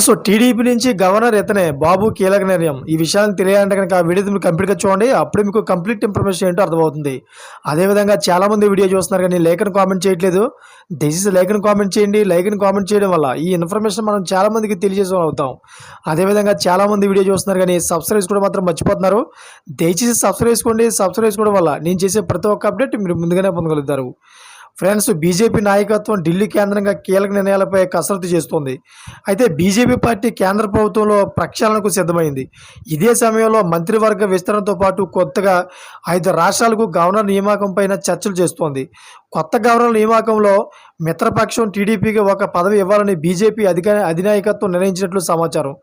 Friends TDP నుంచి governor ఇతనే బాబు కీలక నిర్ణయం. ఈ విషయాన్ని తెలియాలంటే కనుక ఆ వీడియో మీరు కంప్లీట్‌గా చూడండి. అప్పుడే మీకు కంప్లీట్ ఇన్ఫర్మేషన్ ఏంటో అర్థమవుతుంది. అదేవిధంగా చాలామంది వీడియో చూస్తున్నారు కానీ లైక్ అని కామెంట్ చేయట్లేదు. దయచేసి లైక్ అని కామెంట్ చేయండి. లైక్ అని కామెంట్ చేయడం వల్ల ఈ ఇన్ఫర్మేషన్ మనం చాలామందికి తెలియజేసే అవుతాం. అదేవిధంగా చాలామంది వీడియో చూస్తున్నారు కానీ సబ్స్క్రైబ్ చేసుకోవడం మాత్రం మర్చిపోతున్నారు. దయచేసి సబ్స్క్రైబ్ చేసుకోండి. సబ్స్క్రైబ్ చేసుకోవడం వల్ల నేను చేసే ప్రతి ఒక్క అప్డేట్ మీరు ముందుగానే పొందగలుగుతారు. ఫ్రెండ్స్ బీజేపీ నాయకత్వం ఢిల్లీ కేంద్రంగా కీలక నిర్ణయాలపై కసరత్తు చేస్తోంది. అయితే బీజేపీ పార్టీ కేంద్ర ప్రభుత్వంలో ప్రక్షాళనకు సిద్ధమైంది. ఇదే సమయంలో మంత్రివర్గ విస్తరణతో పాటు కొత్తగా 5 రాష్ట్రాలకు గవర్నర్ నియామకం పైన చర్చలు చేస్తోంది. కొత్త గవర్నర్ నియామకంలో మిత్రపక్షం టీడీపీకి ఒక పదవి ఇవ్వాలని బీజేపీ అధినాయకత్వం నిర్ణయించినట్లు సమాచారం.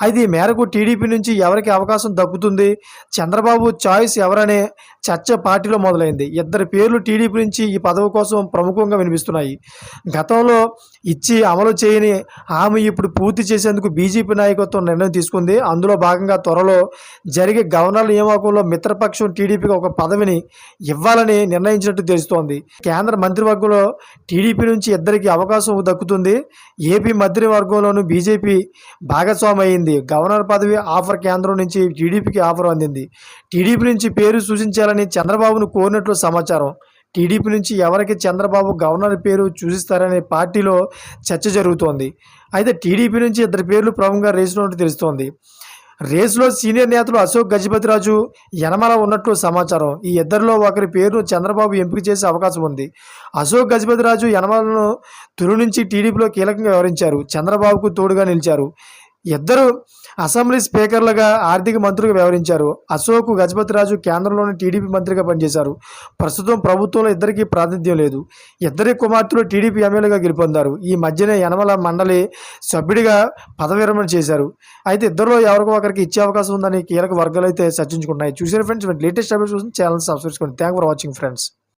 అయితే ఈ మేరకు టీడీపీ నుంచి ఎవరికి అవకాశం దక్కుతుంది, చంద్రబాబు చాయిస్ ఎవరనే చర్చ పార్టీలో మొదలైంది. 2 పేర్లు టీడీపీ నుంచి ఈ పదవి కోసం ప్రముఖంగా వినిపిస్తున్నాయి. గతంలో ఇచ్చి అమలు చేయని హామీ ఇప్పుడు పూర్తి చేసేందుకు బీజేపీ నాయకత్వం నిర్ణయం తీసుకుంది. అందులో భాగంగా త్వరలో జరిగే గవర్నర్ నియామకంలో మిత్రపక్షం టీడీపీకి ఒక పదవిని ఇవ్వాలని నిర్ణయించినట్టు తెలుస్తోంది. కేంద్ర మంత్రివర్గంలో టీడీపీ నుంచి 2కి అవకాశం దక్కుతుంది. ఏపీ మంత్రివర్గంలోనూ బీజేపీ భాగస్వామి అయింది. గవర్నర్ పదవి ఆఫర్ కేంద్రం నుంచి టీడీపీకి ఆఫర్ అందింది. టీడీపీ నుంచి పేరు సూచించాలని చంద్రబాబును కోరినట్లు సమాచారం. టీడీపీ నుంచి ఎవరికి చంద్రబాబు గవర్నర్ పేరు సూచిస్తారనే పార్టీలో చర్చ జరుగుతోంది. అయితే టీడీపీ నుంచి 2 పేర్లు ప్రముఖంగా రేసులో తెలుస్తోంది. రేసులో సీనియర్ నేతలు అశోక్ గజపతిరాజు, యనమల ఉన్నట్లు సమాచారం. ఈ ఇద్దరిలో ఒకరి పేరును చంద్రబాబు ఎంపిక చేసే అవకాశం ఉంది. అశోక్ గజపతిరాజు యనమలను తొలి నుంచి టీడీపీలో కీలకంగా వ్యవహరించారు. చంద్రబాబుకు తోడుగా నిలిచారు. ఇద్దరు అసెంబ్లీ స్పీకర్లుగా, ఆర్థిక మంత్రులుగా వ్యవహరించారు. అశోక్ గజపతిరాజు కేంద్రంలోని టీడీపీ మంత్రిగా పనిచేశారు. ప్రస్తుతం ప్రభుత్వంలో ఇద్దరికీ ప్రాతినిధ్యం లేదు. ఇద్దరి కుమార్తెలు టీడీపీ ఎమ్మెల్యేగా గెలుపొందారు. ఈ మధ్యనే యనమల మండలి సభ్యుడిగా పదవి విరమణ చేశారు. అయితే ఇద్దరిలో ఎవరికో ఒకరికి ఇచ్చే అవకాశం ఉందని కీలక వర్గాలు అయితే చర్చించుకుంటున్నాయి. చూసారు ఫ్రెండ్స్, లేటెస్ట్ అప్డేట్స్ కోసం ఛానల్ సబ్స్క్రైబ్ చేసుకోండి. Thank for watching friends.